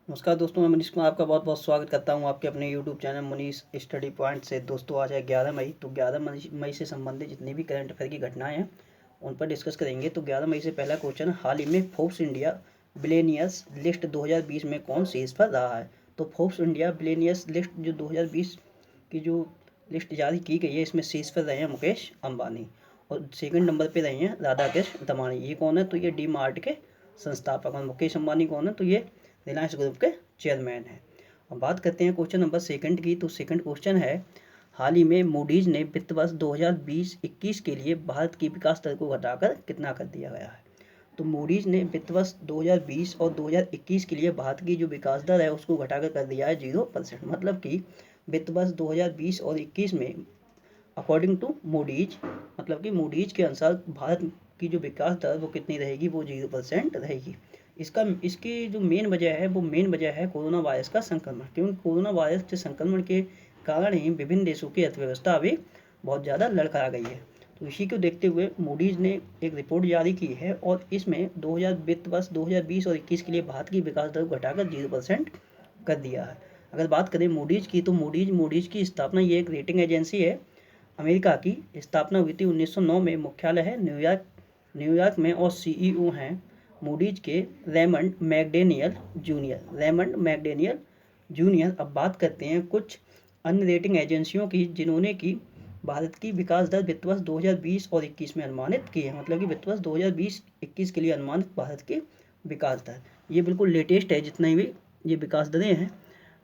नमस्कार दोस्तों, मैं मनीष कुमार आपका बहुत बहुत स्वागत करता हूं आपके अपने YouTube channel Manish study point से। दोस्तों आज है 11 मई। तो 11 मई से संबंधित जितनी भी करंट अफेयर की घटनाएं हैं उन पर डिस्कस करेंगे। तो 11 मई से पहला क्वेश्चन, हाल ही में फोर्ब्स इंडिया बिलियनियर्स लिस्ट 2020 में कौन शीर्ष पर रहा है। तो फोर्ब्स इंडिया बिलियनियर्स लिस्ट जो 2020 की जो लिस्ट जारी की गई है, इसमें शीर्ष पर रहे हैं मुकेश अंबानी और सेकंड नंबर पर रहे हैं राधाकृष्ण दमानी। ये कौन है? तो ये डी मार्ट के संस्थापक। और मुकेश अंबानी कौन है? तो ये रिलायंस ग्रुप के चेयरमैन है। अब बात करते हैं क्वेश्चन नंबर सेकंड की। तो सेकंड क्वेश्चन है, हाल ही में मूडीज ने वित्त वर्ष 2020-21 के लिए भारत की विकास दर को घटाकर कितना कर दिया गया है। तो मूडीज ने वित्त वर्ष 2020 और 2021 के लिए भारत की जो विकास दर है उसको घटाकर कर दिया है 0%। मतलब कि वित्त वर्ष 2020 और 21 में अकॉर्डिंग टू मूडीज, मतलब कि मूडीज के अनुसार भारत की जो विकास दर वो कितनी रहेगी, वो 0% रहेगी। इसकी जो मेन वजह है कोरोना वायरस का संक्रमण। क्योंकि कोरोना वायरस के संक्रमण के कारण ही विभिन्न देशों की अर्थव्यवस्था अभी बहुत ज़्यादा लड़खड़ा गई है। तो इसी को देखते हुए मूडीज ने एक रिपोर्ट जारी की है और इसमें 2000 वित्त वर्ष 2020 और 21 के लिए भारत की विकास दर को घटाकर 0% कर दिया है। अगर बात करें मूडीज की, तो मूडीज की स्थापना, ये एक रेटिंग एजेंसी है अमेरिका की। स्थापना हुई थी 1909 में। मुख्यालय है न्यूयॉर्क में और CEO हैं मूडीज के रेमंड मैकडेनियल जूनियर। अब बात करते हैं कुछ अन्य रेटिंग एजेंसियों की जिन्होंने की भारत की विकास दर वित्त वर्ष 2020 और 21 में अनुमानित की है। मतलब कि वित्त वर्ष 2020-21 के लिए अनुमानित भारत की विकास दर ये बिल्कुल लेटेस्ट है जितनी भी ये विकास दरें हैं।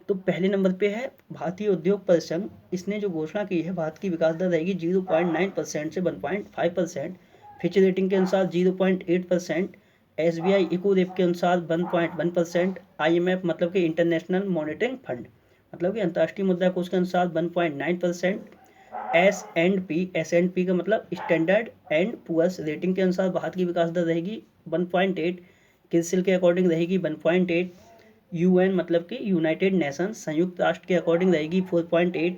तो पहले नंबर पे है भारतीय उद्योग परिसंघ। इसने जो घोषणा की है भारत की विकास दर रहेगी 0.9% से 1.5%। फिच रेटिंग के अनुसार 0.8%। SBI इको रेप के अनुसार 1.1%। IMF मतलब कि इंटरनेशनल मॉनिटरिंग फंड, मतलब कि अंतर्राष्ट्रीय मुद्रा कोष के अनुसार 1.9%। S&P का मतलब स्टैंडर्ड एंड पुअर्स रेटिंग के अनुसार भारत की विकास दर रहेगी 1.8। क्रिसिल के अकॉर्डिंग रहेगी 1.8। UN मतलब कि यूनाइटेड नेशंस संयुक्त राष्ट्र के अकॉर्डिंग रहेगी 4.8।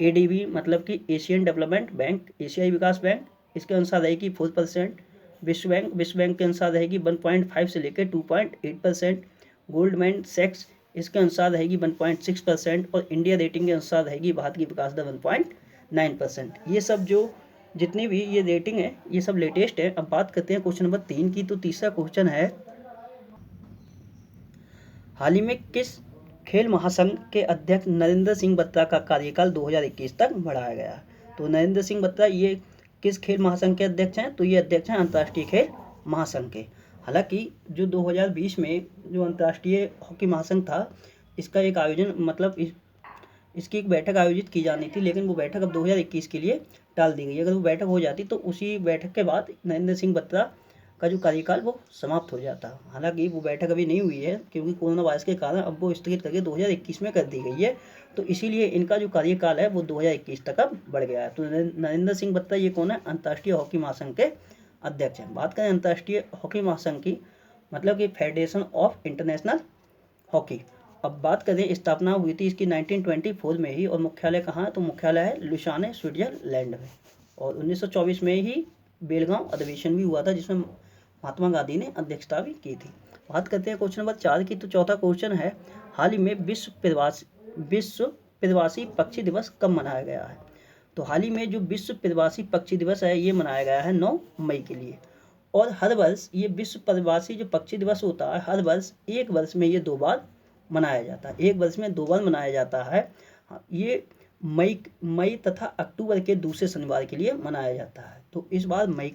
ADB मतलब कि एशियन डेवलपमेंट बैंक, एशियाई विकास बैंक, इसके अनुसार रहेगी 4%। विश्व बैंक के अनुसार रहेगी 1.5 से लेकर 2.8%। गोल्डमैन सैक्स इसके अनुसार रहेगी 1.6% और इंडिया रेटिंग के अनुसार रहेगी भारत की विकास दर 1.9%। ये सब जो जितनी भी ये रेटिंग है ये सब लेटेस्ट है। अब बात करते हैं क्वेश्चन नंबर 3 की। तो तीसरा क्वेश्चन है, हाल ही में किस खेल महासंघ के अध्यक्ष नरेंद्र सिंह बत्रा का कार्यकाल 2021 तक बढ़ाया गया है। तो नरेंद्र सिंह बत्रा ये किस खेल महासंघ के अध्यक्ष हैं? तो ये अध्यक्ष हैं अंतर्राष्ट्रीय खेल महासंघ के। हालांकि जो 2020 में जो अंतर्राष्ट्रीय हॉकी महासंघ था, इसका एक आयोजन, मतलब इसकी एक बैठक आयोजित की जानी थी, लेकिन वो बैठक अब 2021 के लिए टाल दी गई। अगर वो बैठक हो जाती तो उसी बैठक के बाद नरेंद्र सिंह बत्रा का जो कार्यकाल वो समाप्त हो जाता। हालांकि वो बैठक अभी नहीं हुई है क्योंकि कोरोना वायरस के कारण अब वो स्थगित करके 2021 में कर दी गई है। तो इसीलिए इनका जो कार्यकाल है वो 2021 तक अब बढ़ गया है। तो नरेंद्र सिंह बत्रा ये कौन है? अंतर्राष्ट्रीय हॉकी महासंघ के अध्यक्ष हैं। बात करें अंतर्राष्ट्रीय हॉकी महासंघ की, मतलब कि फेडरेशन ऑफ इंटरनेशनल हॉकी। अब बात करें, स्थापना हुई थी इसकी 1924 में ही और मुख्यालय कहाँ है? तो मुख्यालय है लुसाने, स्विट्जरलैंड में। और 1924 में ही बेलगांव अधिवेशन भी हुआ था जिसमें महात्मा गांधी ने अध्यक्षता भी की थी। बात करते हैं क्वेश्चन नंबर 4 की। तो चौथा क्वेश्चन है, हाल ही में विश्व प्रवासी पक्षी दिवस कब मनाया गया है। तो हाल ही में जो विश्व प्रवासी पक्षी दिवस है ये मनाया गया है 9 मई के लिए। और हर वर्ष ये विश्व प्रवासी जो पक्षी दिवस होता है, हर वर्ष एक वर्ष में ये 2 बार मनाया जाता है। एक वर्ष में 2 बार मनाया जाता है। ये मई तथा अक्टूबर के दूसरे शनिवार के लिए मनाया जाता है। तो इस बार मई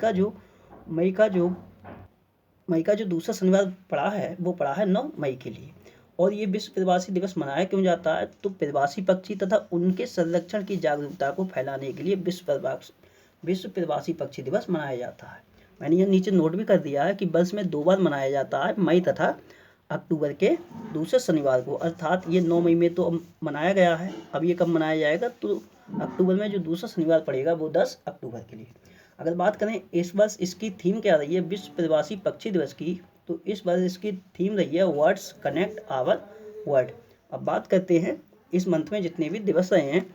का जो दूसरा शनिवार पड़ा है वो पड़ा है 9 मई के लिए। और ये विश्व प्रवासी दिवस मनाया क्यों जाता है? तो प्रवासी पक्षी तथा उनके संरक्षण की जागरूकता को फैलाने के लिए विश्व प्रवासी पक्षी दिवस मनाया जाता है। मैंने यहाँ नीचे नोट भी कर दिया है कि वर्ष में 2 बार मनाया जाता है, मई तथा अक्टूबर के दूसरे शनिवार को। अर्थात ये 9 मई में तो मनाया गया है, अब ये कब मनाया जाएगा? तो अक्टूबर में जो दूसरा शनिवार पड़ेगा वो 10 अक्टूबर के लिए। अगर बात करें इस वर्ष इसकी थीम क्या रही है विश्व प्रवासी पक्षी दिवस की, तो इस वर्ष इसकी थीम रही है वर्ड्स कनेक्ट आवर वर्ल्ड। अब बात करते हैं इस मंथ में जितने भी दिवस रहे हैं।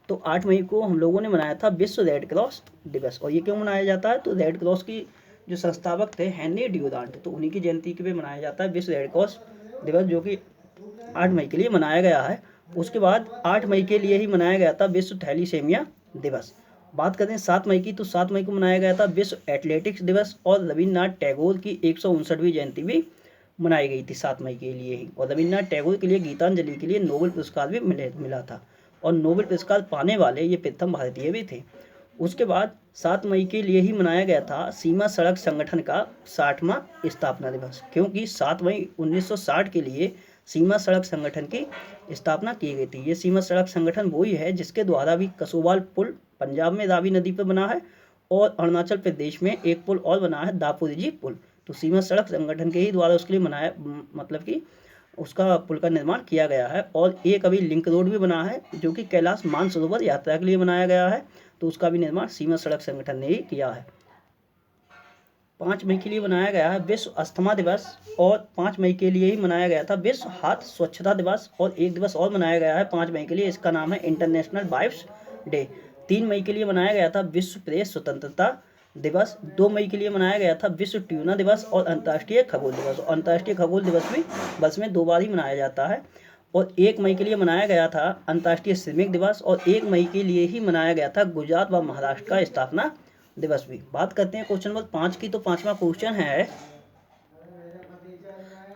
तो 8 मई को हम लोगों ने मनाया था विश्व रेड क्रॉस दिवस। और ये क्यों मनाया जाता है? तो रेड क्रॉस की जो संस्थापक थे हेनरी ड्यूरांट, तो उन्हीं की जयंती के पे मनाया जाता है विश्व रेड क्रॉस दिवस, जो कि 8 मई के लिए मनाया गया है। उसके बाद 8 मई के लिए ही मनाया गया था विश्व थैलीसीमिया दिवस। बात करें 7 मई की, तो 7 मई को मनाया गया था विश्व एथलेटिक्स दिवस, और रविन्द्रनाथ टैगोर की 159वीं जयंती भी मनाई गई थी 7 मई के लिए ही। और रविन्द्रनाथ टैगोर के लिए गीतांजलि के लिए नोबेल पुरस्कार भी मिला था, और नोबेल पुरस्कार पाने वाले ये प्रथम भारतीय भी थे। उसके बाद 7 मई के लिए ही मनाया गया था सीमा सड़क संगठन का 60वां स्थापना दिवस, क्योंकि 7 मई 1960 के लिए सीमा सड़क संगठन की स्थापना की गई थी। ये सीमा सड़क संगठन वही है जिसके द्वारा भी कसोवाल पुल पंजाब में रावी नदी पर बना है, और अरुणाचल प्रदेश में एक पुल और बना है दापोरिजो पुल। तो सीमा सड़क संगठन के ही द्वारा उसके लिए मनाया, मतलब कि उसका पुल का निर्माण किया गया है। और एक अभी लिंक रोड भी बना है जो कि कैलाश मानसरोवर यात्रा के लिए बनाया गया है, तो उसका भी निर्माण सीमा सड़क संगठन ने ही किया है। 5 मई के लिए मनाया गया है विश्व अस्थमा दिवस, और 5 मई के लिए ही मनाया गया था विश्व हाथ स्वच्छता दिवस। और एक दिवस और मनाया गया है 5 मई के लिए, इसका नाम है इंटरनेशनल वाइफ्स डे। 3 मई के लिए मनाया गया था विश्व प्रेस स्वतंत्रता दिवस। 2 मई के लिए मनाया गया था विश्व ट्यूना दिवस और अंतर्राष्ट्रीय खगोल दिवस। अंतर्राष्ट्रीय खगोल दिवस भी वर्ष में 2 बार ही मनाया जाता है। और 1 मई के लिए मनाया गया था अंतर्राष्ट्रीय श्रमिक दिवस, और 1 मई के लिए ही मनाया गया था गुजरात व महाराष्ट्र का स्थापना दिवस भी। बात करते हैं क्वेश्चन नंबर 5 की, तो 5वां क्वेश्चन है,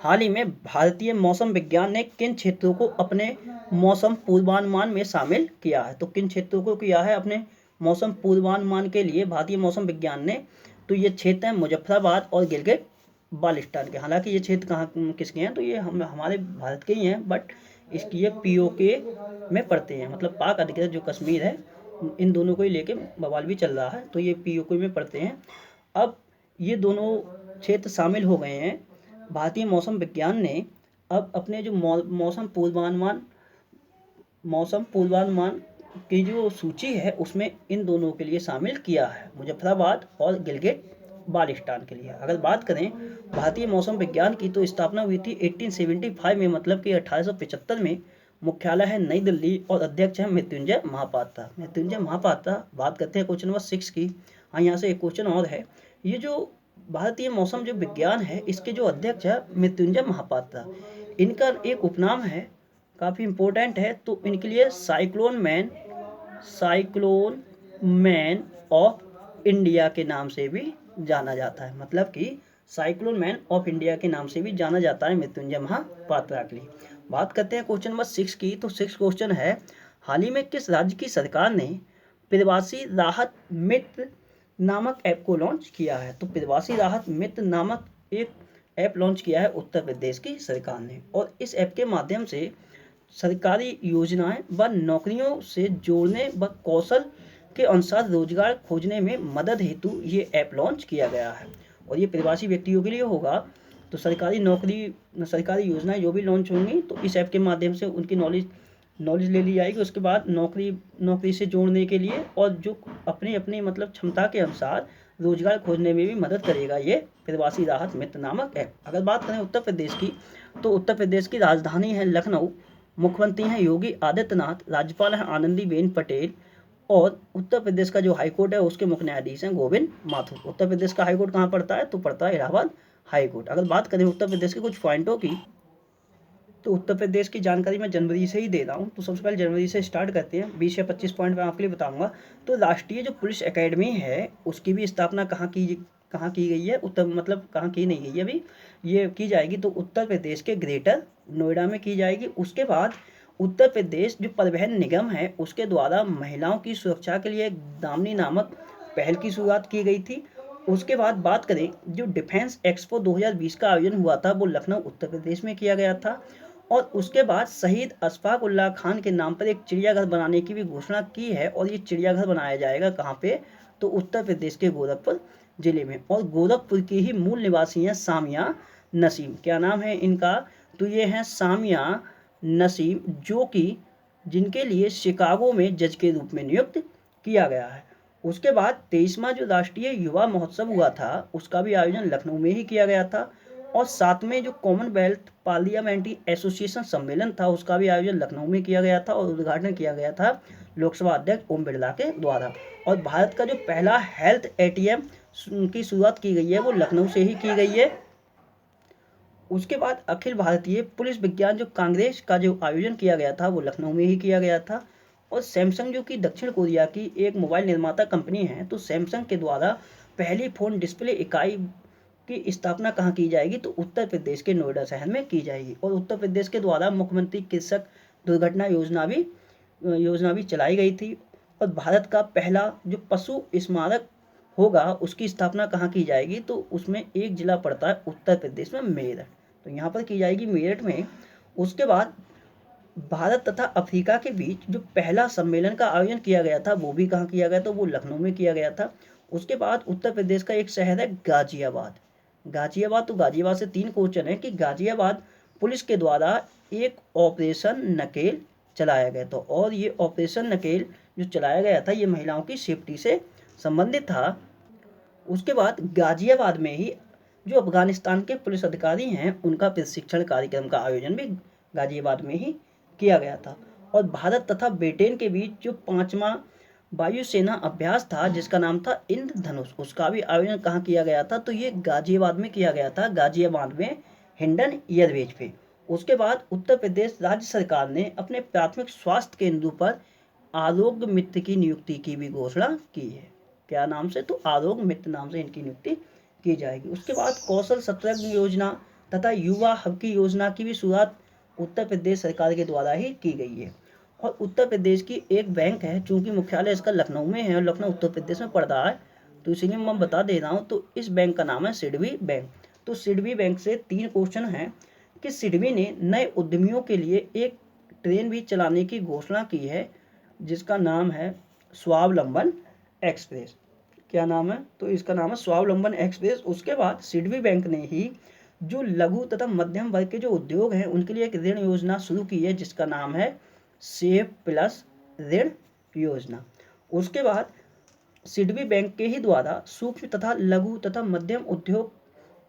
हाल ही में भारतीय मौसम विज्ञान ने किन क्षेत्रों को अपने मौसम पूर्वानुमान में शामिल किया है। तो किन क्षेत्रों को किया है अपने मौसम पूर्वानुमान के लिए भारतीय मौसम विज्ञान ने, तो ये क्षेत्र हैं मुजफ्फराबाद और गिलगित बाल्टिस्तान के। हालांकि ये क्षेत्र कहाँ किसके हैं, तो ये हमारे भारत के ही हैं, बट इसकी ये पीओके में पड़ते हैं, मतलब पाक अधिकृत जो कश्मीर है, इन दोनों को ही लेके बवाल भी चल रहा है, तो ये पीओके में पड़ते हैं। अब ये दोनों क्षेत्र शामिल हो गए हैं। भारतीय मौसम विज्ञान ने अब अपने जो मौसम पूर्वानुमान की जो सूची है उसमें इन दोनों के लिए शामिल किया है, मुजफ्फराबाद और गिलगित बाल्टिस्तान के लिए। अगर बात करें भारतीय मौसम विज्ञान की, तो स्थापना हुई थी 1875 में, मतलब कि 1875 में। मुख्यालय है नई दिल्ली, और अध्यक्ष है मृत्युंजय महापात्रा। बात करते हैं क्वेश्चन नंबर 6 की। हाँ, यहाँ से एक क्वेश्चन और है। ये जो भारतीय मौसम जो विज्ञान है, इसके जो अध्यक्ष है मृत्युंजय महापात्रा, इनका एक उपनाम है, काफ़ी इम्पोर्टेंट है, तो इनके लिए साइक्लोन मैन ऑफ इंडिया के नाम से भी जाना जाता है। मतलब कि साइक्लोन मैन ऑफ इंडिया के नाम से भी जाना जाता है मृत्युंजय महापात्रा के लिए। बात करते हैं क्वेश्चन नंबर 6 की, तो 6 क्वेश्चन है, हाल ही में किस राज्य की सरकार ने प्रवासी राहत मित्र नामक ऐप को लॉन्च किया है। तो प्रवासी राहत मित्र नामक एक ऐप लॉन्च किया है उत्तर प्रदेश की सरकार ने, और इस ऐप के माध्यम से सरकारी योजनाएं व नौकरियों से जोड़ने व कौशल के अनुसार रोजगार खोजने में मदद हेतु ये ऐप लॉन्च किया गया है। और ये प्रवासी व्यक्तियों के लिए होगा, तो सरकारी योजनाएं जो भी लॉन्च होंगी, तो इस ऐप के माध्यम से उनकी नॉलेज ले ली जाएगी। उसके बाद नौकरी से जोड़ने के लिए, और जो अपनी मतलब क्षमता के अनुसार रोजगार खोजने में भी मदद करेगा ये प्रवासी राहत मित्र नामक ऐप। अगर बात करें उत्तर प्रदेश की, तो उत्तर प्रदेश की राजधानी है लखनऊ, मुख्यमंत्री हैं योगी आदित्यनाथ, राज्यपाल हैं आनंदीबेन पटेल, और उत्तर प्रदेश का जो हाईकोर्ट है उसके मुख्य न्यायाधीश हैं गोविंद माथुर। उत्तर प्रदेश का हाईकोर्ट कहाँ पड़ता है, तो पड़ता है इलाहाबाद हाईकोर्ट। अगर बात करें उत्तर प्रदेश के कुछ पॉइंटों की, तो उत्तर प्रदेश की जानकारी मैं जनवरी से ही दे रहा हूँ, तो सबसे पहले जनवरी से स्टार्ट करते हैं। 20 या 25 पॉइंट मैं आपके लिए बताऊंगा। तो राष्ट्रीय जो पुलिस एकेडमी है उसकी भी स्थापना कहाँ की गई है, कहाँ की नहीं गई है अभी, ये की जाएगी तो उत्तर प्रदेश के ग्रेटर नोएडा में की जाएगी। उसके बाद उत्तर प्रदेश जो परिवहन निगम है उसके द्वारा महिलाओं की सुरक्षा के लिए दामिनी नामक पहल की शुरुआत की गई थी। उसके बाद बात करें, जो डिफेंस एक्सपो 2020 का आयोजन हुआ था वो लखनऊ उत्तर प्रदेश में किया गया था। और उसके बाद शहीद अशफाक उल्लाह खान के नाम पर एक चिड़ियाघर बनाने की भी घोषणा की है, और ये चिड़ियाघर बनाया जाएगा कहाँ पे, तो उत्तर प्रदेश के गोरखपुर जिले में। और गोरखपुर की ही मूल निवासी हैं सामिया नसीम। क्या नाम है इनका, तो ये हैं सामिया नसीम, जो कि जिनके लिए शिकागो में जज के रूप में नियुक्त किया गया है। उसके बाद 23वां जो राष्ट्रीय युवा महोत्सव हुआ था उसका भी आयोजन लखनऊ में ही किया गया था। और 7वें जो कॉमनवेल्थ पार्लियामेंट्री एसोसिएशन सम्मेलन था उसका भी आयोजन लखनऊ में किया गया था, और उद्घाटन किया गया था लोकसभा अध्यक्ष ओम बिरला के द्वारा। और भारत का जो पहला हेल्थ एटीएम की शुरुआत की गई है वो लखनऊ से ही की गई है। उसके बाद अखिल भारतीय पुलिस विज्ञान जो कांग्रेस का जो आयोजन किया गया था वो लखनऊ में ही किया गया था। और सैमसंग जो कि दक्षिण कोरिया की एक मोबाइल निर्माता कंपनी है, तो सैमसंग के द्वारा पहली फ़ोन डिस्प्ले इकाई की स्थापना कहाँ की जाएगी, तो उत्तर प्रदेश के नोएडा शहर में की जाएगी। और उत्तर प्रदेश के द्वारा मुख्यमंत्री कृषक दुर्घटना योजना भी चलाई गई थी। और भारत का पहला जो पशु स्मारक होगा उसकी स्थापना कहाँ की जाएगी, तो उसमें एक जिला पड़ता है उत्तर प्रदेश में, मेरठ, तो यहाँ पर की जाएगी मेरठ में। उसके बाद भारत तथा अफ्रीका के बीच जो पहला सम्मेलन का आयोजन किया गया था वो भी कहाँ किया गया, तो वो लखनऊ में किया गया था। उसके बाद उत्तर प्रदेश का एक शहर है गाजियाबाद। गाजियाबाद, तो गाजियाबाद से 3 क्वेश्चन है कि गाजियाबाद पुलिस के द्वारा एक ऑपरेशन नकेल चलाया गया था, और ये ऑपरेशन नकेल जो चलाया गया था ये महिलाओं की सेफ्टी से संबंधित था। उसके बाद गाजियाबाद में ही जो अफगानिस्तान के पुलिस अधिकारी हैं उनका प्रशिक्षण कार्यक्रम का आयोजन भी गाजियाबाद में ही किया गया था। और भारत तथा ब्रिटेन के बीच जो 5वां वायुसेना अभ्यास था जिसका नाम था इंद्रधनुष, उसका भी आयोजन कहाँ किया गया था, तो ये गाजियाबाद में किया गया था, गाजियाबाद में हिंडन एयरबेस पे। उसके बाद उत्तर प्रदेश राज्य सरकार ने अपने प्राथमिक स्वास्थ्य केंद्रों पर आरोग्य मित्र की नियुक्ति की भी घोषणा की है। क्या नाम से, तो आरोग्य मित्र नाम से इनकी नियुक्ति की जाएगी। उसके बाद कौशल शतरंग योजना तथा युवा हब की योजना की भी शुरुआत उत्तर प्रदेश सरकार के द्वारा ही की गई है। और उत्तर प्रदेश की एक बैंक है, चूंकि मुख्यालय इसका लखनऊ में है और लखनऊ उत्तर प्रदेश में पड़ रहा है, तो इसीलिए मैं बता दे रहा हूँ। तो इस बैंक का नाम है सिडबी बैंक। तो सिडबी बैंक से 3 क्वेश्चन हैं कि सिडबी ने नए उद्यमियों के लिए एक ट्रेन भी चलाने की घोषणा की है जिसका नाम है स्वावलंबन एक्सप्रेस। क्या नाम है, तो इसका नाम है स्वावलंबन एक्सप्रेस। उसके बाद सिडबी बैंक ने ही जो लघु तथा मध्यम वर्ग के जो उद्योग हैं उनके लिए एक ऋण योजना शुरू की है जिसका नाम है सेव प्लस ऋण योजना। उसके बाद सिडबी बैंक के ही द्वारा सूक्ष्म तथा लघु तथा मध्यम उद्योग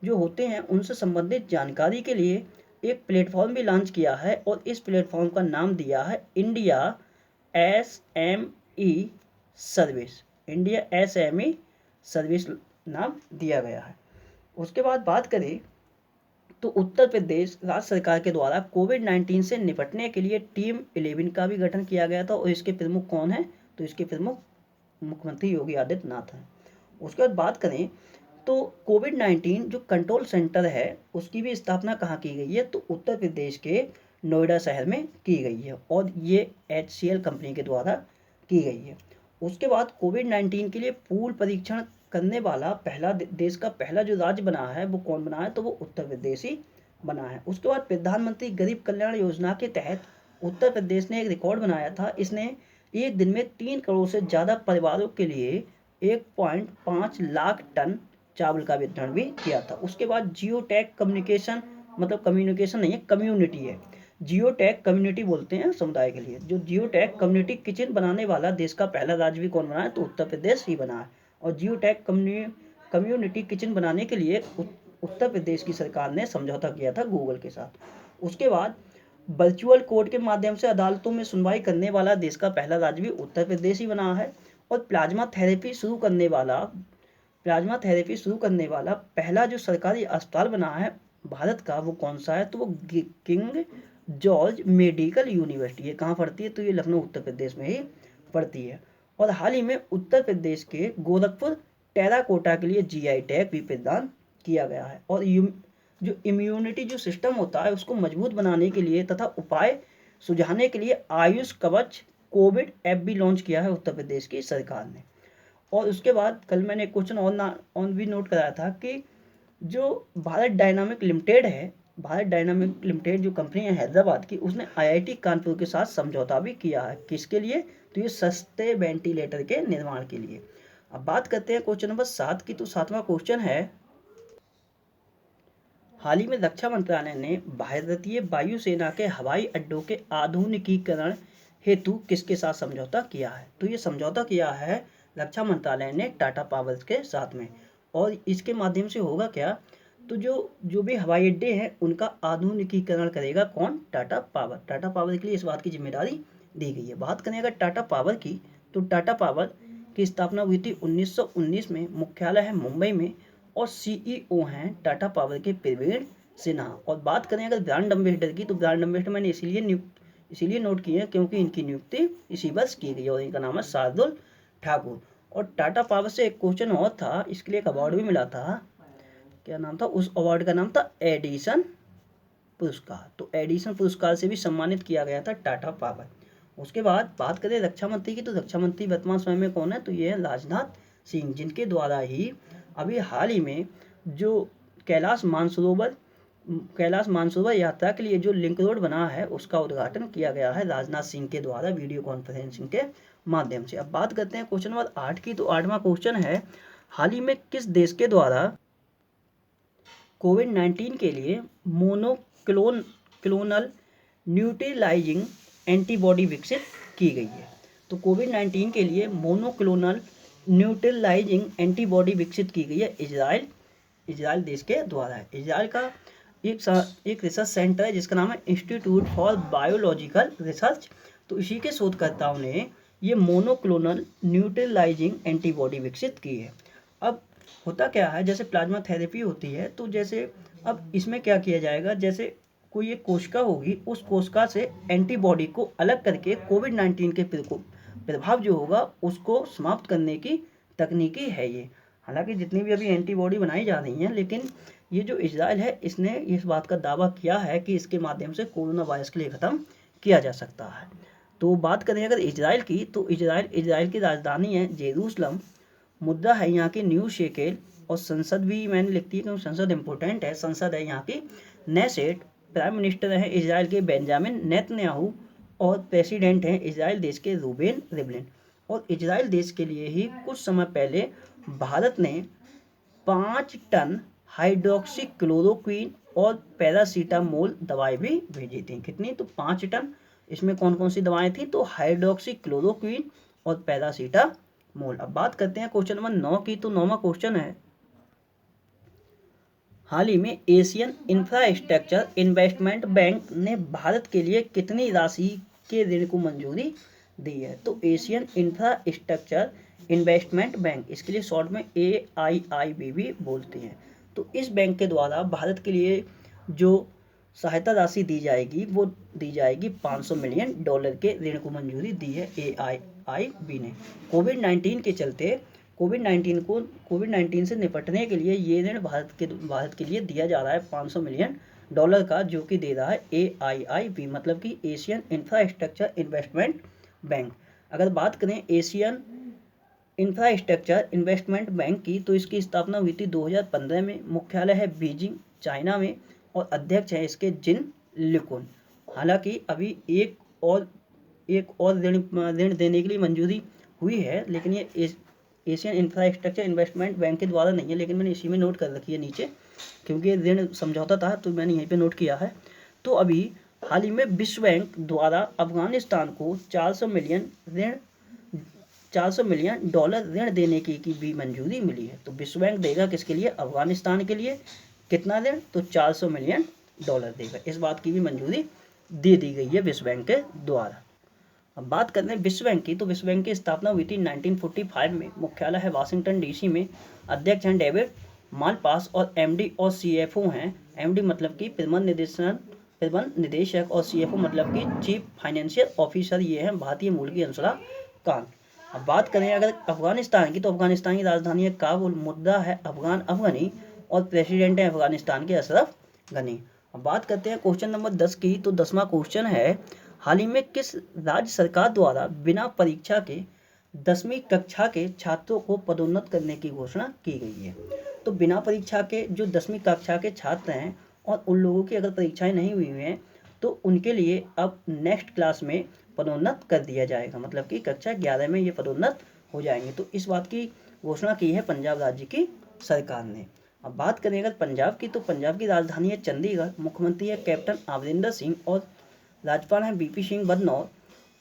जो होते हैं उनसे संबंधित जानकारी के लिए एक प्लेटफॉर्म भी लॉन्च किया है, और इस प्लेटफॉर्म का नाम दिया है India SME service. India SME service नाम दिया गया है। उसके बाद बात करें तो उत्तर प्रदेश राज्य सरकार के द्वारा कोविड-19 से निपटने के लिए टीम 11 का भी गठन किया गया था, और इसके प्रमुख कौन है, तो इसके प्रमुख मुख्यमंत्री योगी आदित्यनाथ हैं। उसके बाद बात करें तो कोविड-19 जो कंट्रोल सेंटर है उसकी भी स्थापना कहाँ की गई है, तो उत्तर प्रदेश के नोएडा शहर में की गई है, और ये HCL कंपनी के द्वारा की गई है। उसके बाद कोविड-19 के लिए पूल परीक्षण करने वाला पहला देश का पहला जो राज्य बना है वो कौन बना है, तो वो उत्तर प्रदेश ही बना है। उसके बाद प्रधानमंत्री गरीब कल्याण योजना के तहत उत्तर प्रदेश ने एक रिकॉर्ड बनाया था। इसने एक दिन में 3 करोड़ से ज़्यादा परिवारों के लिए 1.5 लाख टन चावल का वितरण भी किया था। उसके बाद जियो टैग कम्युनिकेशन, मतलब कम्युनिकेशन नहीं है, कम्युनिटी है, जियो टैग कम्युनिटी बोलते हैं समुदाय के लिए। जो जियो टैग कम्युनिटी किचन बनाने वाला देश का पहला राज्य भी कौन बना है, तो उत्तर प्रदेश ही बना है। और जियो टैग कम्युनिटी किचन बनाने के लिए उत्तर प्रदेश की सरकार ने समझौता किया था गूगल के साथ। उसके बाद वर्चुअल कोर्ट के माध्यम से अदालतों में सुनवाई करने वाला देश का पहला राज्य भी उत्तर प्रदेश ही बना है। और प्लाज्मा थेरेपी शुरू करने वाला पहला जो सरकारी अस्पताल बना है भारत का वो कौन सा है, तो वो किंग जॉर्ज मेडिकल यूनिवर्सिटी। ये कहाँ पड़ती है, तो ये लखनऊ उत्तर प्रदेश में ही पड़ती है। और हाल ही में उत्तर प्रदेश के गोरखपुर टेराकोटा के लिए GI टैग भी प्रदान किया गया है। और जो इम्यूनिटी जो सिस्टम होता है उसको मजबूत बनाने के लिए तथा उपाय सुझाने के लिए आयुष कवच कोविड ऐप भी लॉन्च किया है उत्तर प्रदेश की सरकार ने। और उसके बाद कल मैंने एक क्वेश्चन ऑन भी नोट कराया था कि जो भारत डायनामिक लिमिटेड जो कंपनी है हैदराबाद की, उसने IIT कानपुर के साथ समझौता भी किया है। किसके लिए, तो ये सस्ते वेंटिलेटर के निर्माण के लिए। अब बात करते हैं क्वेश्चन नंबर 7 की। तो 7वां क्वेश्चन है, हाल ही में रक्षा मंत्रालय ने भारतीय वायुसेना के हवाई अड्डों के आधुनिकीकरण हेतु किसके साथ समझौता किया है, तो ये समझौता किया है रक्षा मंत्रालय ने टाटा पावर के साथ में। और इसके माध्यम से होगा क्या, तो जो भी हवाई अड्डे हैं उनका आधुनिकीकरण करेगा कौन, टाटा पावर। टाटा पावर के लिए इस बात की जिम्मेदारी दी गई है। बात करें अगर टाटा पावर की, तो टाटा पावर की स्थापना हुई थी 1919 में, मुख्यालय है मुंबई में, और CEO हैं टाटा पावर के प्रवीण सिन्हा। और बात करें अगर ब्रांड एम्बेसडर की, तो ब्रांड एम्बेसडर मैंने इसीलिए नोट की है क्योंकि इनकी नियुक्ति इसी वर्ष की गई और इनका नाम है शार्दुल ठाकुर। और टाटा पावर से एक क्वेश्चन और था, इसके लिए एक अवार्ड भी मिला था, क्या नाम था उस अवार्ड का? नाम था एडिसन पुरस्कार। तो एडिसन पुरस्कार से भी सम्मानित किया गया था टाटा पावर। उसके बाद बात करें रक्षा मंत्री की, तो रक्षा मंत्री वर्तमान समय में कौन है? तो ये है राजनाथ सिंह, जिनके द्वारा ही अभी हाल ही में जो कैलाश मानसरोवर यात्रा के लिए जो लिंक रोड बना है उसका उद्घाटन किया गया है राजनाथ सिंह के द्वारा वीडियो कॉन्फ्रेंसिंग के माध्यम से। अब बात करते हैं क्वेश्चन नंबर 8 की। तो 8वां क्वेश्चन है, हाल ही में किस देश के द्वारा कोविड-19 के लिए मोनोक्लोनल न्यूट्रलाइजिंग एंटीबॉडी विकसित की गई है? तो कोविड-19 के लिए मोनोक्लोनल न्यूट्रलाइजिंग एंटीबॉडी विकसित की गई है इजराइल देश के द्वारा है। इजराइल का एक रिसर्च सेंटर है जिसका नाम है इंस्टीट्यूट फॉर बायोलॉजिकल रिसर्च। तो इसी के शोधकर्ताओं ने ये मोनोक्लोनल न्यूट्रलाइजिंग एंटीबॉडी विकसित की है। अब होता क्या है, जैसे प्लाज्मा थेरेपी होती है, तो जैसे अब इसमें क्या किया जाएगा, जैसे कोई एक कोशिका होगी, उस कोशिका से एंटीबॉडी को अलग करके कोविड-19 के प्रभाव जो होगा उसको समाप्त करने की तकनीकी है ये। हालांकि जितनी भी अभी एंटीबॉडी बनाई जा रही हैं, लेकिन ये जो इजराइल है इसने इस बात का दावा किया है कि इसके माध्यम से कोरोना वायरस के लिए ख़त्म किया जा सकता है। तो बात करें अगर इजराइल की, तो इजराइल की राजधानी है जेरूसलम, मुद्दा है यहाँ की न्यू शेकेल, और संसद भी मैंने लिख दी है क्योंकि संसद इंपॉर्टेंट है। संसद है यहाँ की नेसेट, प्राइम मिनिस्टर हैं इजराइल के बेंजामिन नेतन्याहू, और प्रेसिडेंट हैं इजराइल देश के रूबेन रिवलिन। और इजराइल देश के लिए ही कुछ समय पहले भारत ने 5 टन हाइड्रोक्सी क्लोरोक्वीन और पैरासीटामोल दवाएं भी भेजी थी। कितनी? तो 5 टन। इसमें कौन कौन सी दवाएं थी? तो हाइड्रोक्सी क्लोरोक्वीन और पैरासीटामोल। अब बात करते हैं क्वेश्चन नंबर 9 की। तो 9वां क्वेश्चन है, हाल ही में एशियन इंफ्रास्ट्रक्चर इन्वेस्टमेंट बैंक ने भारत के लिए कितनी राशि के ऋण को मंजूरी दी है? तो एशियन इंफ्रास्ट्रक्चर इन्वेस्टमेंट बैंक, इसके लिए शॉर्ट में AIIB भी बोलते हैं। तो इस बैंक के द्वारा भारत के लिए जो सहायता राशि दी जाएगी वो दी जाएगी $500 मिलियन के ऋण को मंजूरी दी है AIIB ने। कोविड-19 से निपटने के लिए ये ऋण भारत के लिए दिया जा रहा है $500 मिलियन का, जो कि दे रहा है AIIB, मतलब कि एशियन इंफ्रास्ट्रक्चर इन्वेस्टमेंट बैंक। अगर बात करें एशियन इंफ्रास्ट्रक्चर इन्वेस्टमेंट बैंक की, तो इसकी स्थापना हुई थी 2015 में। मुख्यालय है बीजिंग, चाइना में, और अध्यक्ष है इसके जिन लिकुन। हालांकि अभी एक और ऋण देने के लिए मंजूरी हुई है, लेकिन ये एशियन इंफ्रास्ट्रक्चर इन्वेस्टमेंट बैंक के द्वारा नहीं है, लेकिन मैंने इसी में नोट कर रखी है नीचे, क्योंकि ऋण समझौता था तो मैंने यहीं पे नोट किया है। तो अभी हाल ही में विश्व बैंक द्वारा अफगानिस्तान को $400 मिलियन ऋण देने की भी मंजूरी मिली है। तो विश्व बैंक देगा किसके लिए? अफगानिस्तान के लिए। कितना ऋण? तो $400 मिलियन देगा। इस बात की भी मंजूरी दे दी गई है विश्व बैंक के द्वारा। अब बात करते हैं विश्व बैंक की। तो विश्व बैंक की स्थापना हुई थी 1945 में। मुख्यालय है वाशिंगटन DC में। अध्यक्ष हैं डेविड मालपास, और MD और CFO हैं। MD मतलब कि प्रबंध निदेशक, और CFO मतलब कि चीफ फाइनेंशियल ऑफिसर, ये हैं भारतीय मूल की अंशुला कांत। अब बात करें अगर अफगानिस्तान की, तो अफगानिस्तान की राजधानी है काबुल, मुद्दा है अफगान अफगानी, और प्रेसिडेंट है अफगानिस्तान के अशरफ गनी। अब बात करते हैं क्वेश्चन नंबर 10 की। तो 10वां क्वेश्चन है, हाल ही में किस राज्य सरकार द्वारा बिना परीक्षा के 10वीं कक्षा के छात्रों को पदोन्नत करने की घोषणा की गई है? तो बिना परीक्षा के जो 10वीं कक्षा के छात्र हैं, और उन लोगों की अगर परीक्षाएं नहीं हुई हैं, तो उनके लिए अब नेक्स्ट क्लास में पदोन्नत कर दिया जाएगा, मतलब कि कक्षा 11 में ये पदोन्नत हो जाएंगे। तो इस बात की घोषणा की है पंजाब राज्य की सरकार ने। अब बात करें अगर पंजाब की, तो पंजाब की राजधानी है चंडीगढ़, मुख्यमंत्री है कैप्टन अमरिंदर सिंह, और राज्यपाल हैं BP सिंह बदनौर,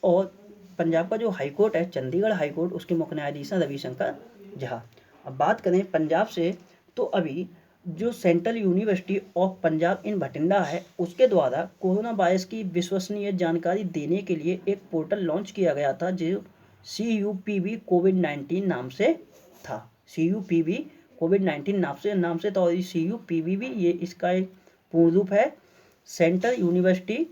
और पंजाब का जो हाईकोर्ट है चंडीगढ़ हाईकोर्ट, उसके मुख्य न्यायाधीश हैं रविशंकर झा। अब बात करें पंजाब से, तो अभी जो सेंट्रल यूनिवर्सिटी ऑफ पंजाब इन भटिंडा है, उसके द्वारा कोरोना वायरस की विश्वसनीय जानकारी देने के लिए एक पोर्टल लॉन्च किया गया था, जो CUPV कोविड-19 नाम से था। CUPV कोविड-19 नाम से था, और CUPV भी ये इसका एक पूर्ण रूप है central university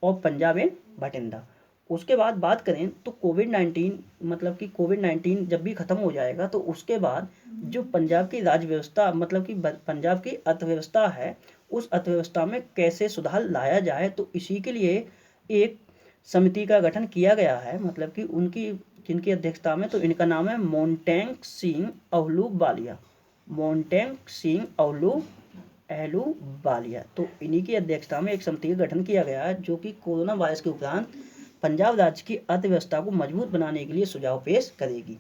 of Punjab and Bathinda. उसके बाद बात करें तो कोविड-19 मतलब कि कोविड-19 जब भी ख़त्म हो जाएगा तो उसके बाद जो पंजाब की राज्य व्यवस्था मतलब कि पंजाब की अर्थव्यवस्था है, उस अर्थव्यवस्था में कैसे सुधार लाया जाए, तो इसी के लिए एक समिति का गठन किया गया है। मतलब कि उनकी जिनकी अध्यक्षता में, तो इनका नाम है मोंटेंग सिंह अहलूवालिया। मोंटेंग सिंह अहलूवालिया। तो इन्हीं की अध्यक्षता में एक समिति का गठन किया गया है जो कि कोरोना वायरस के उपरांत पंजाब राज्य की अर्थव्यवस्था को मजबूत बनाने के लिए सुझाव पेश करेगी।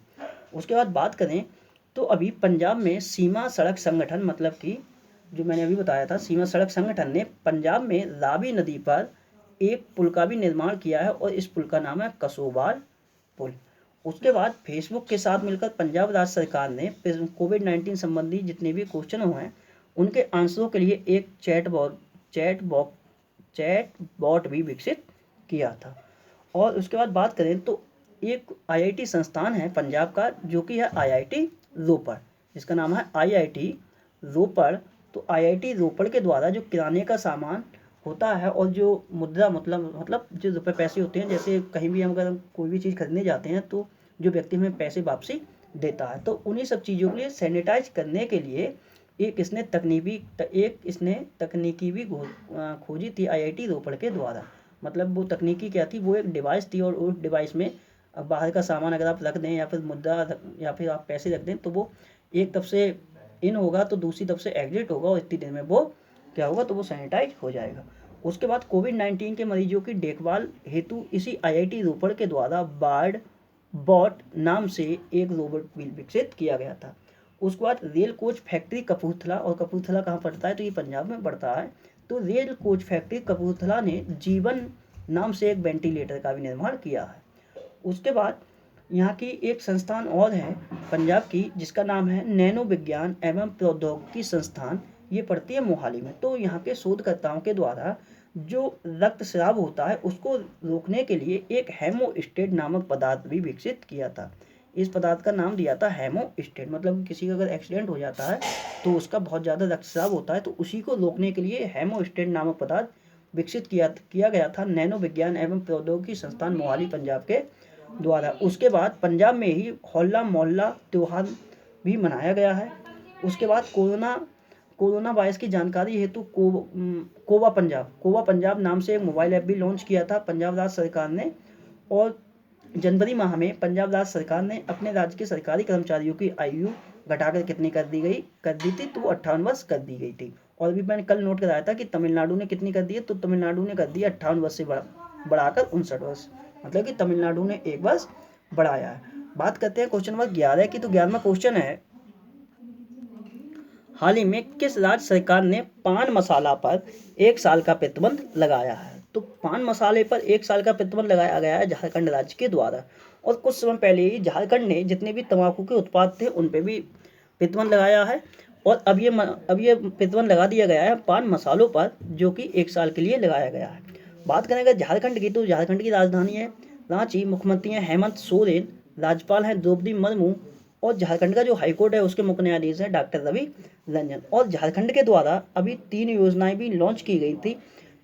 उसके बाद बात करें तो अभी पंजाब में सीमा सड़क संगठन मतलब कि जो मैंने अभी बताया था, सीमा सड़क संगठन ने पंजाब में रावी नदी पर एक पुल का भी निर्माण किया है और इस पुल का नाम है कसोबाल पुल। उसके बाद फेसबुक के साथ मिलकर पंजाब राज्य सरकार ने कोविड-19 संबंधी जितने भी क्वेश्चन हुए हैं उनके आंसरों के लिए एक चैट बॉट भी विकसित किया था। और उसके बाद बात करें तो एक आईआईटी संस्थान है पंजाब का जो कि है आईआईटी रोपड़, जिसका नाम है आईआईटी रोपड़। तो आईआईटी रोपड़ के द्वारा जो किराने का सामान होता है और जो मुद्रा मतलब जो रुपये पैसे होते हैं, जैसे कहीं भी हम अगर कोई भी चीज़ खरीदने जाते हैं तो जो व्यक्ति हमें पैसे वापसी देता है, तो उन्हीं सब चीज़ों के लिए सैनिटाइज करने के लिए एक इसने तकनीकी भी खोजी थी आईआईटी रोपड़ के द्वारा। मतलब वो तकनीकी क्या थी, वो एक डिवाइस थी और उस डिवाइस में बाहर का सामान अगर आप रख दें या फिर या फिर आप पैसे रख दें तो वो एक तरफ से इन होगा तो दूसरी तरफ से एग्जिट होगा और इतनी देर में वो क्या होगा, तो वो सैनिटाइज हो जाएगा। उसके बाद कोविड-19 के मरीजों की देखभाल हेतु इसी आईआईटी रोपड़ के द्वारा बार्ड बॉट नाम से एक रोबोट भी विकसित किया गया था। उसके बाद रेल कोच फैक्ट्री कपूरथला, और कपूरथला कहाँ पड़ता है, तो ये पंजाब में पड़ता है। तो रेल कोच फैक्ट्री कपूरथला ने जीवन नाम से एक वेंटिलेटर का भी निर्माण किया है। उसके बाद यहाँ की एक संस्थान और है पंजाब की जिसका नाम है नैनो विज्ञान एवं प्रौद्योगिकी संस्थान, ये पड़ती है मोहाली में। तो यहाँ के शोधकर्ताओं के द्वारा जो रक्तस्राव होता है उसको रोकने के लिए एक हेमोस्टेट नामक पदार्थ भी विकसित किया था। इस पदार्थ का नाम दिया था हेमोस्टेट। मतलब किसी का अगर एक्सीडेंट हो जाता है तो उसका बहुत ज़्यादा रक्तस्राव होता है, तो उसी को रोकने के लिए हेमोस्टेट नामक पदार्थ विकसित किया गया था नैनो विज्ञान एवं प्रौद्योगिकी संस्थान मोहाली पंजाब के द्वारा। उसके बाद पंजाब में ही होला मोहल्ला त्यौहार भी मनाया गया है। उसके बाद कोरोना वायरस की जानकारी हेतु कोवा पंजाब नाम से एक मोबाइल ऐप भी लॉन्च किया था पंजाब राज्य सरकार ने। और जनवरी माह में पंजाब राज्य सरकार ने अपने राज्य के सरकारी कर्मचारियों की आयु घटाकर कितनी कर दी थी, तो वो 58 वर्ष कर दी गई थी। और अभी मैंने कल नोट कराया था कि तमिलनाडु ने कितनी कर दी है, तो तमिलनाडु ने कर दी 58 वर्ष से बढ़ाकर 59 वर्ष। मतलब कि तमिलनाडु ने एक वर्ष बढ़ाया है। बात करते हैं क्वेश्चन नंबर 11 की। तो 11वां क्वेश्चन है, हाल ही में किस राज्य सरकार ने पान मसाला पर 1 साल का प्रतिबंध लगाया है? तो पान मसाले पर 1 साल का प्रतिबंध लगाया गया है झारखंड राज्य के द्वारा। और कुछ समय पहले ही झारखंड ने जितने भी तंबाकू के उत्पाद थे उन पे भी प्रतिबंध लगाया है। और अब ये प्रतिबंध लगा दिया गया है पान मसालों पर, जो कि 1 साल के लिए लगाया गया है। बात करें अगर झारखंड की, तो झारखंड की राजधानी है रांची, मुख्यमंत्री हैं हेमंत सोरेन, राज्यपाल हैं द्रौपदी मुर्मू, और झारखंड का जो हाईकोर्ट है उसके मुख्य न्यायाधीश हैं डॉक्टर रवि रंजन। और झारखंड के द्वारा अभी 3 योजनाएं भी लॉन्च की गई थी,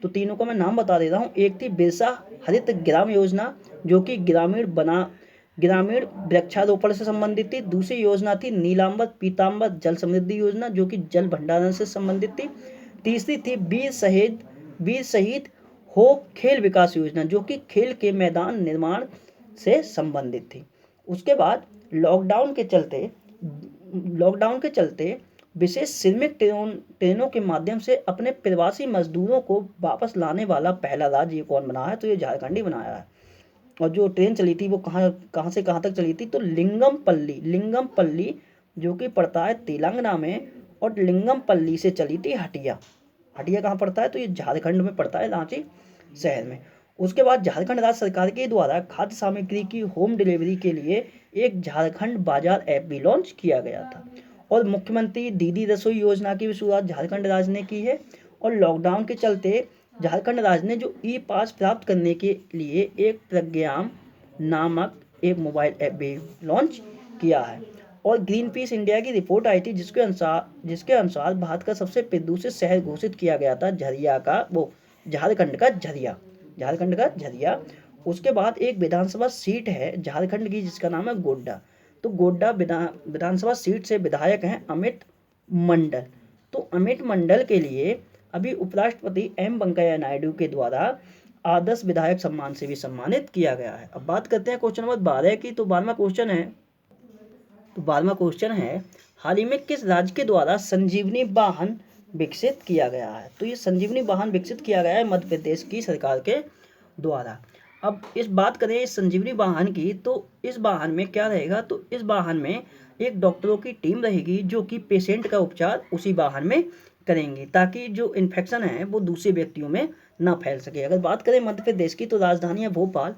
तो तीनों का मैं नाम बता देता हूँ। एक थी बिरसा हरित ग्राम योजना, जो कि ग्रामीण वृक्षारोपण से संबंधित थी। दूसरी योजना थी नीलांबर पीतांबर जल समृद्धि योजना, जो कि जल भंडारण से संबंधित थी। तीसरी थी वीर शहीद हो खेल विकास योजना, जो कि खेल के मैदान निर्माण से संबंधित थी। उसके बाद लॉकडाउन के चलते विशेष श्रमिक ट्रेनों के माध्यम से अपने प्रवासी मजदूरों को वापस लाने वाला पहला राज्य कौन बना है, तो ये झारखंड ही बनाया है। और जो ट्रेन चली थी वो कहाँ से कहाँ तक चली थी, तो लिंगमपल्ली जो कि पड़ता है तेलंगाना में, और लिंगमपल्ली से चली थी हटिया कहाँ पड़ता है, तो ये झारखंड में पड़ता है, रांची शहर में। उसके बाद झारखंड राज्य सरकार के द्वारा खाद्य सामग्री की होम डिलीवरी के लिए एक झारखंड बाजार ऐप भी लॉन्च किया गया था। और मुख्यमंत्री दीदी रसोई योजना की भी शुरुआत झारखंड राज्य ने की है। और लॉकडाउन के चलते झारखंड राज्य ने जो ई पास प्राप्त करने के लिए एक प्रज्ञाम नामक एक मोबाइल ऐप भी लॉन्च किया है। और ग्रीन पीस इंडिया की रिपोर्ट आई थी जिसके अनुसार भारत का सबसे प्रदूषित शहर घोषित किया गया था झारखंड का झरिया। उसके बाद एक विधानसभा सीट है झारखंड की जिसका नाम है गोड्डा। तो गोड्डा विधानसभा सीट से विधायक हैं अमित मंडल। तो अमित मंडल के लिए अभी उपराष्ट्रपति एम वेंकैया नायडू के द्वारा आदर्श विधायक सम्मान से भी सम्मानित किया गया है। अब बात करते हैं क्वेश्चन नंबर 12 की। तो 12वां क्वेश्चन है हाल ही में किस राज्य के द्वारा संजीवनी वाहन विकसित किया गया है। तो ये संजीवनी वाहन विकसित किया गया है मध्य प्रदेश की सरकार के द्वारा। अब इस बात करें इस संजीवनी वाहन की, तो इस वाहन में क्या रहेगा, तो इस वाहन में एक डॉक्टरों की टीम रहेगी जो कि पेशेंट का उपचार उसी वाहन में करेंगे ताकि जो इन्फेक्शन है वो दूसरे व्यक्तियों में ना फैल सके। अगर बात करें मध्य प्रदेश की, तो राजधानी है भोपाल,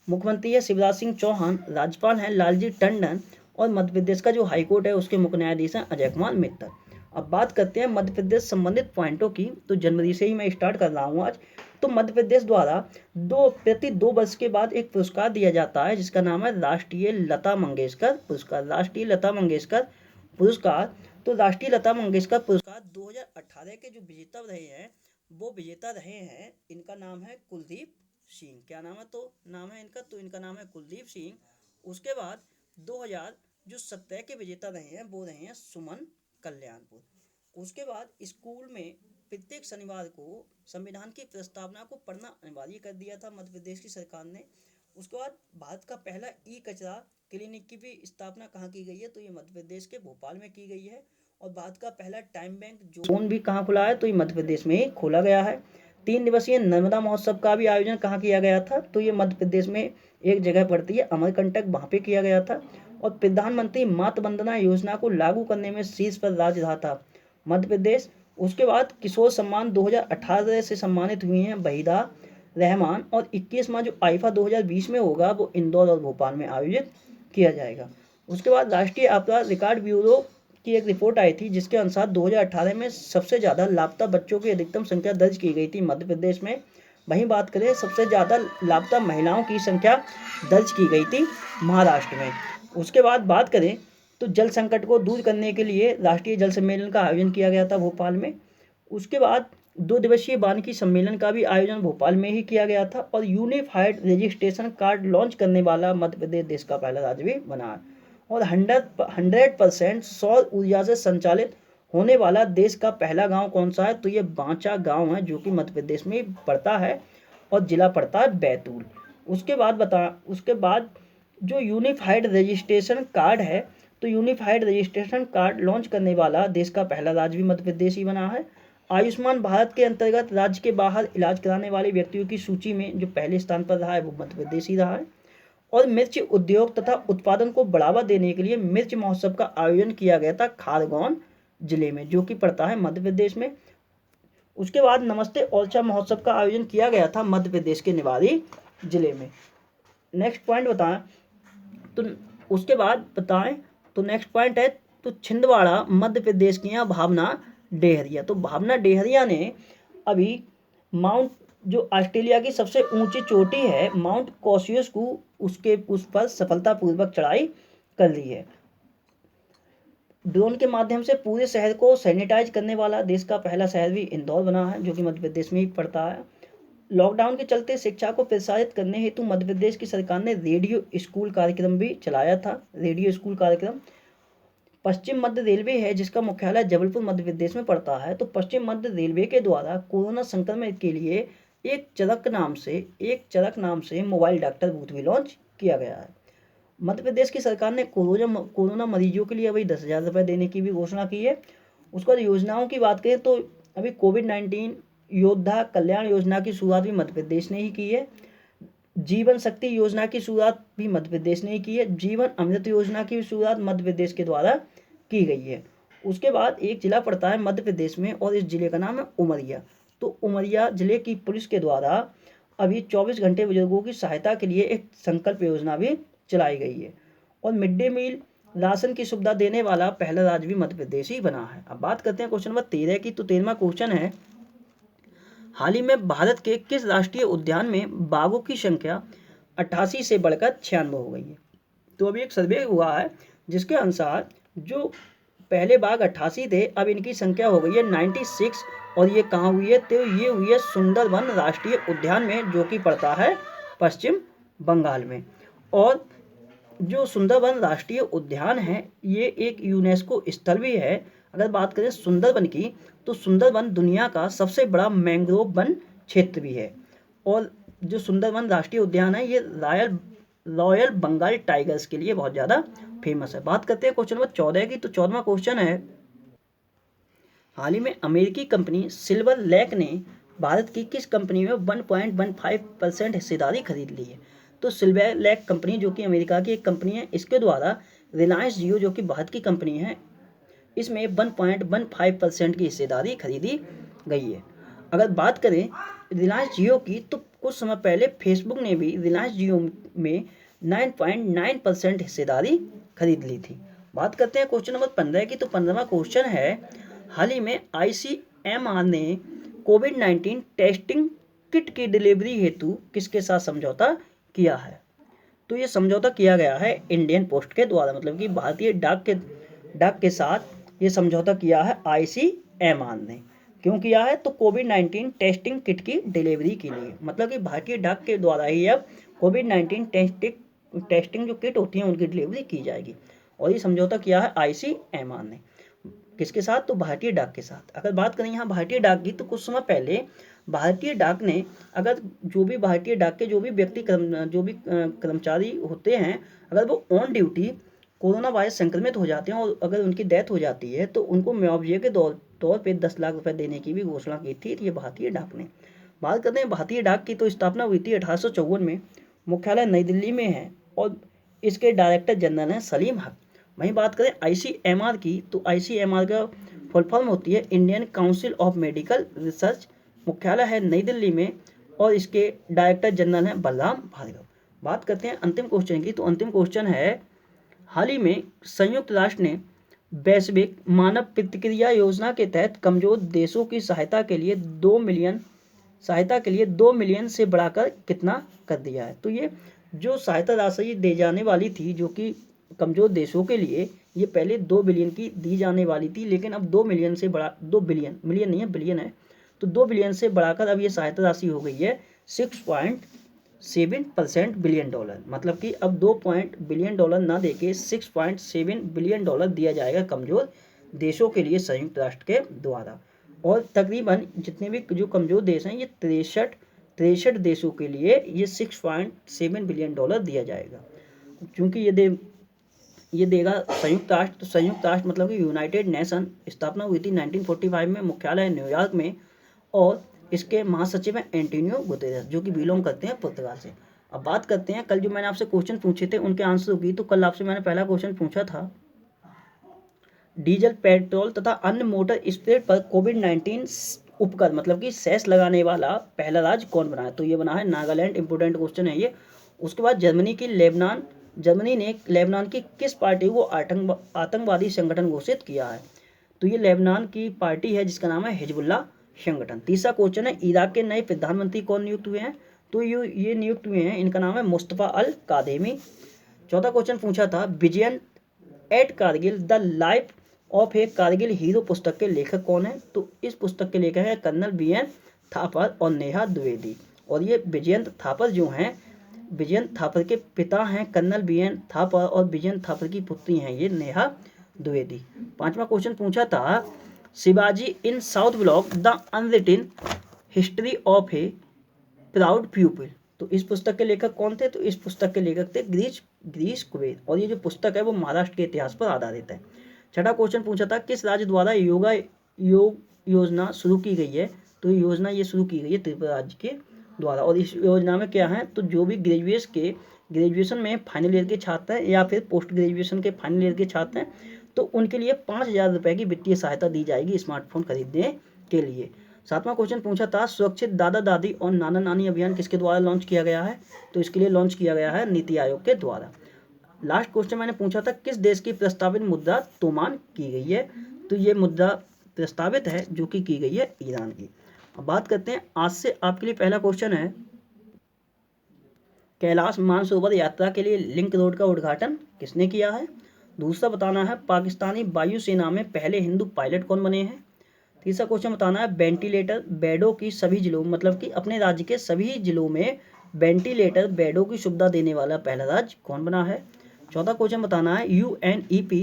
मुख्यमंत्री है शिवराज सिंह चौहान, राज्यपाल है लालजी टंडन और मध्य प्रदेश का जो हाईकोर्ट है उसके मुख्य न्यायाधीश हैं अजय कुमार मित्तल। अब बात करते हैं मध्य प्रदेश संबंधित पॉइंटों की। तो जनवरी से ही मैं स्टार्ट कर रहा हूँ आज। तो मध्य प्रदेश द्वारा प्रति 2 वर्ष के बाद एक पुरस्कार दिया जाता है जिसका नाम है राष्ट्रीय लता मंगेशकर पुरस्कार। राष्ट्रीय लता मंगेशकर पुरस्कार 2018 के जो विजेता रहे हैं वो विजेता रहे हैं, इनका नाम है कुलदीप सिंह। क्या नाम है, तो नाम है इनका, तो इनका नाम है कुलदीप सिंह। उसके बाद 2017 के विजेता रहे हैं वो रहे हैं सुमन कल्याणपुर। उसके बाद स्कूल में प्रत्येक शनिवार को संविधान की प्रस्तावना को पढ़ना अनिवार्य कर दिया था मध्य प्रदेश की सरकार ने। उसके बाद भारत का पहला ई कचरा क्लिनिक की भी स्थापना कहाँ की गई है, तो ये मध्य प्रदेश के भोपाल में की गई है। और भारत का पहला टाइम बैंक जोन भी कहाँ खुला है, तो ये मध्य प्रदेश में ही खोला गया है। 3 दिवसीय नर्मदा महोत्सव का भी आयोजन कहाँ किया गया था, तो ये मध्य प्रदेश में एक जगह पड़ती है अमरकंटक, वहाँ पे किया गया था। और प्रधानमंत्री मातृ वंदना योजना को लागू करने में शीर्ष पर राज्य रहा था मध्य प्रदेश। उसके बाद किशोर सम्मान 2018 से सम्मानित हुई हैं वहीदा रहमान। और 21वां जो आईफा 2020 में होगा वो इंदौर और भोपाल में आयोजित किया जाएगा। उसके बाद राष्ट्रीय आपदा रिकॉर्ड ब्यूरो की एक रिपोर्ट आई थी जिसके अनुसार 2018 में सबसे ज़्यादा लापता बच्चों की अधिकतम संख्या दर्ज की गई थी मध्य प्रदेश में। वहीं बात करें सबसे ज़्यादा लापता महिलाओं की संख्या दर्ज की गई थी महाराष्ट्र में। उसके बाद बात करें तो जल संकट को दूर करने के लिए राष्ट्रीय जल सम्मेलन का आयोजन किया गया था भोपाल में। उसके बाद 2 दिवसीय वानिकी सम्मेलन का भी आयोजन भोपाल में ही किया गया था। और यूनिफाइड रजिस्ट्रेशन कार्ड लॉन्च करने वाला मध्य प्रदेश देश का पहला राज्य भी बना। और 100% सौर ऊर्जा से संचालित होने वाला देश का पहला गांव कौन सा है, तो ये बांचा गांव है जो कि मध्य प्रदेश में पड़ता है और जिला पड़ता है बैतूल। उसके बाद जो यूनिफाइड रजिस्ट्रेशन कार्ड है, तो यूनिफाइड रजिस्ट्रेशन कार्ड लॉन्च करने वाला देश का पहला राज्य भी मध्य प्रदेश ही बना है। आयुष्मान भारत के अंतर्गत राज्य के बाहर इलाज कराने वाले व्यक्तियों की सूची में जो पहले स्थान पर रहा है वो मध्य प्रदेश ही रहा है। और मिर्च उद्योग तथा उत्पादन को बढ़ावा देने के लिए मिर्च महोत्सव का आयोजन किया गया था खारगोन जिले में जो कि पड़ता है मध्य प्रदेश में। उसके बाद नमस्ते ओरछा महोत्सव का आयोजन किया गया था मध्य प्रदेश के निवाड़ी जिले में। नेक्स्ट पॉइंट बताएं तो नेक्स्ट पॉइंट है तो छिंदवाड़ा मध्य प्रदेश की यहाँ भावना डेहरिया। तो भावना डेहरिया ने अभी माउंट जो ऑस्ट्रेलिया की सबसे ऊंची चोटी है माउंट कॉसियस को उस पर सफलतापूर्वक चढ़ाई कर ली है। ड्रोन के माध्यम से पूरे शहर को सैनिटाइज करने वाला देश का पहला शहर भी इंदौर बना है जो कि मध्य प्रदेश में ही पड़ता है। लॉकडाउन के चलते शिक्षा को प्रोत्साहित करने हेतु मध्य प्रदेश की सरकार ने रेडियो स्कूल कार्यक्रम भी चलाया था। रेडियो स्कूल कार्यक्रम पश्चिम मध्य रेलवे है जिसका मुख्यालय जबलपुर मध्य प्रदेश में पड़ता है। तो पश्चिम मध्य रेलवे के द्वारा कोरोना संक्रमण के लिए एक चरक नाम से मोबाइल डॉक्टर बूथ भी लॉन्च किया गया है। मध्य प्रदेश की सरकार ने कोरोना मरीजों के लिए अभी 10,000 रुपये देने की भी घोषणा की है। उसके बाद योजनाओं की बात करें तो अभी कोविड-19 योद्धा कल्याण योजना की शुरुआत भी मध्य प्रदेश ने ही की है। जीवन शक्ति योजना की शुरुआत भी मध्य प्रदेश ने ही की है। जीवन अमृत योजना की शुरुआत मध्य प्रदेश के द्वारा की गई है। उसके बाद एक जिला पड़ता है मध्य प्रदेश में और इस जिले का नाम है उमरिया। तो उमरिया जिले की पुलिस के द्वारा अभी 24 घंटे बुजुर्गों की सहायता के लिए एक संकल्प योजना भी चलाई गई है। और मिड डे मील राशन की सुविधा देने वाला पहला राज्य भी मध्य प्रदेश ही बना है। अब बात करते हैं क्वेश्चन नंबर 13 की। तो 13वां क्वेश्चन है हाल ही में भारत के किस राष्ट्रीय उद्यान में बाघों की संख्या 88 से बढ़कर 96 हो गई है। तो अभी एक सर्वे हुआ है जिसके अनुसार जो पहले बाघ 88 थे, अब इनकी संख्या हो गई है 96। और ये कहाँ हुई है? तो ये हुई है सुंदरबन राष्ट्रीय उद्यान में, जो कि पड़ता है पश्चिम बंगाल में। और जो सुंदरबन राष्ट्रीय उद्यान है ये एक यूनेस्को स्थल भी है। अगर बात करें सुंदरबन की, तो सुंदरबन दुनिया का सबसे बड़ा मैंग्रोव वन क्षेत्र भी है। और जो सुंदरबन राष्ट्रीय उद्यान है ये रॉयल बंगाल टाइगर्स के लिए बहुत ज़्यादा फेमस है। बात करते हैं क्वेश्चन नंबर 14 की। तो 14वां क्वेश्चन है, हाल ही में अमेरिकी कंपनी सिल्वर लेक ने भारत की किस कंपनी में 1.15% हिस्सेदारी खरीद ली है? तो सिल्वर लेक कंपनी जो कि अमेरिका की एक कंपनी है, इसके द्वारा रिलायंस जियो जो कि भारत की कंपनी है, इसमें 1.15% की हिस्सेदारी खरीदी गई है। अगर बात करें रिलायंस जियो की, तो कुछ समय पहले फेसबुक ने भी रिलायंस जियो में 9.9% हिस्सेदारी खरीद ली थी। बात करते हैं क्वेश्चन नंबर 15 की। तो 15वां क्वेश्चन है, हाल ही में ICMR ने कोविड-19 टेस्टिंग किट की डिलीवरी हेतु किसके साथ समझौता किया है? तो ये समझौता किया गया है इंडियन पोस्ट के द्वारा, मतलब कि भारतीय डाक के साथ ये समझौता किया है ICMR ने। क्यों किया है? तो कोविड-19 टेस्टिंग किट की डिलीवरी के लिए, मतलब कि भारतीय डाक के द्वारा ही अब कोविड-19 टेस्टिंग जो किट होती हैं उनकी डिलीवरी की जाएगी। और ये समझौता किया है ICMR ने किसके साथ? तो भारतीय डाक के साथ। अगर बात करें यहाँ भारतीय डाक की, तो कुछ समय पहले भारतीय डाक ने, अगर जो भी भारतीय डाक के जो भी कर्मचारी होते हैं, अगर वो ऑन ड्यूटी कोरोना वायरस संक्रमित हो जाते हैं और अगर उनकी डेथ हो जाती है, तो उनको मुआवजे के तौर पे 10 लाख रुपए देने की भी घोषणा की थी ये भारतीय डाक ने। बात करते हैं भारतीय डाक की, तो स्थापना हुई थी 1854 में, मुख्यालय नई दिल्ली में है और इसके डायरेक्टर जनरल हैं सलीम हक। वहीं बात करें ICMR की, तो ICMR का फुल फॉर्म होती है Indian council of medical research, मुख्यालय है नई दिल्ली में और इसके डायरेक्टर जनरल हैं बलराम भार्गव। बात करते हैं अंतिम क्वेश्चन की। तो अंतिम क्वेश्चन है, हाल ही में संयुक्त राष्ट्र ने वैश्विक मानव प्रतिक्रिया योजना के तहत कमजोर देशों की सहायता के लिए 2 मिलियन से बढ़ाकर कितना कर दिया है? तो ये जो सहायता राशि दी जाने वाली थी जो कि कमजोर देशों के लिए, ये पहले 2 बिलियन की दी जाने वाली थी, लेकिन अब 2 मिलियन से बढ़ा 2 बिलियन, मिलियन नहीं है बिलियन है, तो 2 बिलियन से बढ़ाकर अब ये सहायता राशि हो गई है 6.7% बिलियन डॉलर। मतलब कि अब 2 बिलियन डॉलर ना देके 6.7 बिलियन डॉलर दिया जाएगा कमजोर देशों के लिए संयुक्त राष्ट्र के द्वारा। और तकरीबन जितने भी जो कमजोर देश हैं, ये 63 देशों के लिए ये 6.7 बिलियन डॉलर दिया जाएगा। क्योंकि ये देगा संयुक्त राष्ट्र। तो संयुक्त राष्ट्र मतलब कि यूनाइटेड नेशन स्थापना हुई थी 1945 में, मुख्यालय न्यूयॉर्क में और इसके महासचिव हैं एंटोनियो गुतेरेस, जो कि बिलोंग करते हैं पुर्तगाल से। अब बात करते हैं कल जो मैंने आपसे क्वेश्चन पूछे थे उनके आंसर की। तो कल आपसे मैंने पहला क्वेश्चन पूछा था, डीजल, पेट्रोल तथा अन्य मोटर स्प्रिट पर कोविड-19 उपकर मतलब कि सेस लगाने वाला पहला राज्य कौन बना है? तो ये बना है नागालैंड। इंपोर्टेंट क्वेश्चन है ये। उसके बाद जर्मनी ने लेबनान की किस पार्टी को आतंकवादी संगठन घोषित किया है? तो ये लेबनान की पार्टी है जिसका नाम है हिजबुल्लाह संगठन। तीसरा क्वेश्चन है, इराक के नए प्रधानमंत्री कौन नियुक्त हुए हैं? तो ये नियुक्त हुए हैं, इनका नाम है मुस्तफा अल कादेमी। चौथा क्वेश्चन पूछा था, Vijayan at Kargil the life of a Kargil hero पुस्तक के लेखक कौन है? तो इस पुस्तक के लेखक है कर्नल BN थापर और नेहा द्विवेदी। और ये विजयंत थापर जो हैं, विजयंत थापर के पिता हैं कर्नल BN थापर और विजयंत थापर की पुत्री हैं ये नेहा द्विवेदी। पांचवा क्वेश्चन पूछा था, Shivaji in South Block the unwritten history of a proud pupil. तो इस पुस्तक के लेखक कौन थे? तो इस पुस्तक के लेखक थे गिरीश कुबेर। और ये जो पुस्तक है वो महाराष्ट्र के इतिहास पर आधारित है। छठा क्वेश्चन पूछा था, किस राज्य द्वारा योग योजना शुरू की गई है? तो ये योजना ये शुरू की गई है त्रिपुरा राज्य के द्वारा। और इस योजना में क्या है? तो जो भी ग्रेजुएशन में फाइनल ईयर के छात्र हैं या फिर पोस्ट ग्रेजुएशन के फाइनल ईयर के छात्र हैं, तो उनके लिए 5,000 रुपये की वित्तीय सहायता दी जाएगी स्मार्टफोन खरीदने के लिए। सातवां क्वेश्चन पूछा था, सुरक्षित दादा दादी और नाना नानी अभियान किसके द्वारा लॉन्च किया गया है? तो इसके लिए लॉन्च किया गया है नीति आयोग के द्वारा। लास्ट क्वेश्चन मैंने पूछा था, किस देश की प्रस्तावित मुद्रा तोमान की गई है? तो ये मुद्रा प्रस्तावित है जो कि की गई है ईरान की। अब बात करते हैं आज से आपके लिए पहला क्वेश्चन है, कैलाश मानसरोवर यात्रा के लिए लिंक रोड का उद्घाटन किसने किया है? दूसरा बताना है पाकिस्तानी वायुसेना में पहले हिंदू पायलट कौन बने हैं। तीसरा क्वेश्चन बताना है वेंटिलेटर बेडों की सभी जिलों मतलब कि अपने राज्य के सभी जिलों में वेंटिलेटर बेडों की सुविधा देने वाला पहला राज्य कौन बना है। चौथा क्वेश्चन बताना है UNEP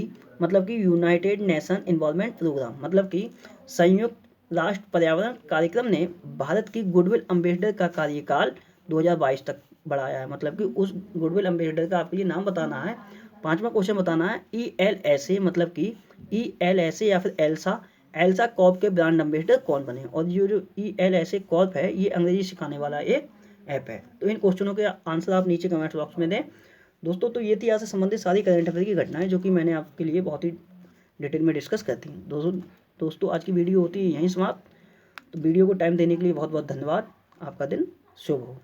मतलब कि यूनाइटेड नेशन इन्वॉल्वमेंट प्रोग्राम मतलब कि संयुक्त राष्ट्र पर्यावरण कार्यक्रम ने भारत की गुडविल एम्बेसडर का कार्यकाल 2022 तक बढ़ाया है मतलब कि उस गुडविल एम्बेसडर का आपके लिए नाम बताना है। पांचवा क्वेश्चन बताना है ELSA मतलब कि ELSA या फिर एल्सा कॉर्प के ब्रांड एम्बेसडर कौन बने। और ये जो ELSA कॉर्प है ये अंग्रेजी सिखाने वाला एक ऐप है। तो इन क्वेश्चनों के आंसर आप नीचे कमेंट बॉक्स में दें दोस्तों। तो ये थी यहाँ से संबंधित सारी करंट अफेयर की घटनाएं जो कि मैंने आपके लिए बहुत ही डिटेल में डिस्कस करती हैं। दोस्तों आज की वीडियो होती है यहीं समाप्त। तो वीडियो को टाइम देने के लिए बहुत बहुत धन्यवाद। आपका दिन शुभ हो।